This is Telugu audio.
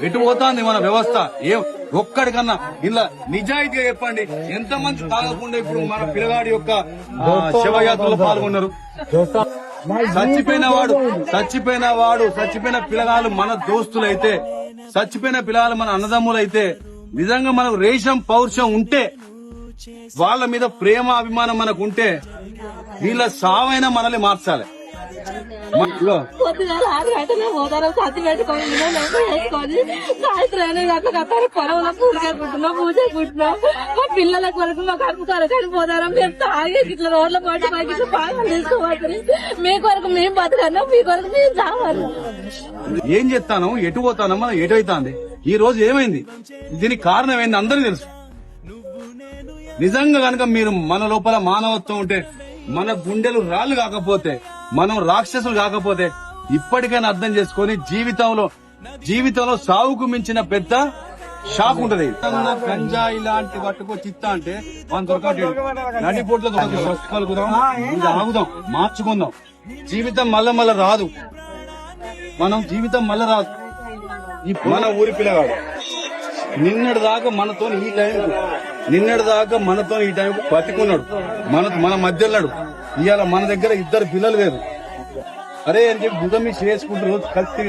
ఎటు పోతాంది మన వ్యవస్థ? ఏం ఒక్కడికన్నా ఇలా నిజాయితీగా చెప్పండి, ఎంతమంది తాగకుండా ఇప్పుడు మన పిల్లగాడి యొక్క శవయాత్రలో పాల్గొన్నారు? చచ్చిపోయిన పిల్లగాళ్ళు మన దోస్తులైతే, చచ్చిపోయిన పిల్లగాళ్ళు మన అన్నదమ్ములైతే, నిజంగా మనకు రేషం పౌరుషం ఉంటే, వాళ్ళ మీద ప్రేమ అభిమానం మనకు ఉంటే, వీళ్ళ సావైనా మనల్ని మార్చాలి. పొద్దుగాల 6 గంటలకు పోతారు, సత్తి పెట్టుకొని వేసుకొని సాయంత్రం గంటలకు పొలంలో పూజ కుట్టినాం. మా పిల్లల కొరకు మా కడుపు కొరకు పోతారా, మేము తాగేసి ఇట్లా రోడ్ల పాటు మాకు ఇట్లా బాగా తీసుకోవాలి. మీ కొరకు మేము బతకన్నా, మీ కొరకు మేము చావాలి. ఏం చెప్తాను, ఎటు పోతానో మనం ఎటు అవుతాంది. ఈ రోజు ఏమైంది, దీనికి కారణం ఏంది అందరికీ తెలుసు. నిజంగా కనుక మీరు మన లోపల మానవత్వం ఉంటే, మన గుండెలు రాళ్లు కాకపోతే, మనం రాక్షసులు కాకపోతే, ఇప్పటికైనా అర్థం చేసుకొని జీవితంలో సాగుకు మించిన పెద్ద షాక్ ఉంటది. గంజా ఇలాంటి పట్టుకొచ్చి ఇస్తా అంటే మనం దొరకట్లేదు. నడిపోట్లో కలుగుదాం, ఆగుదాం, మార్చుకుందాం. జీవితం మళ్ళా రాదు. జీవితం మళ్ళా రాదు. మన ఊరి పిల్లగాడు నిన్నటి దాకా మనతో ఈ టైంకు బతికున్నాడు, మన మధ్యలో. ఇవాళ మన దగ్గర 2 పిల్లలు లేరు. అరే అని చెప్పి భుజం మీద చేసుకుంటూ రోజు కలిసి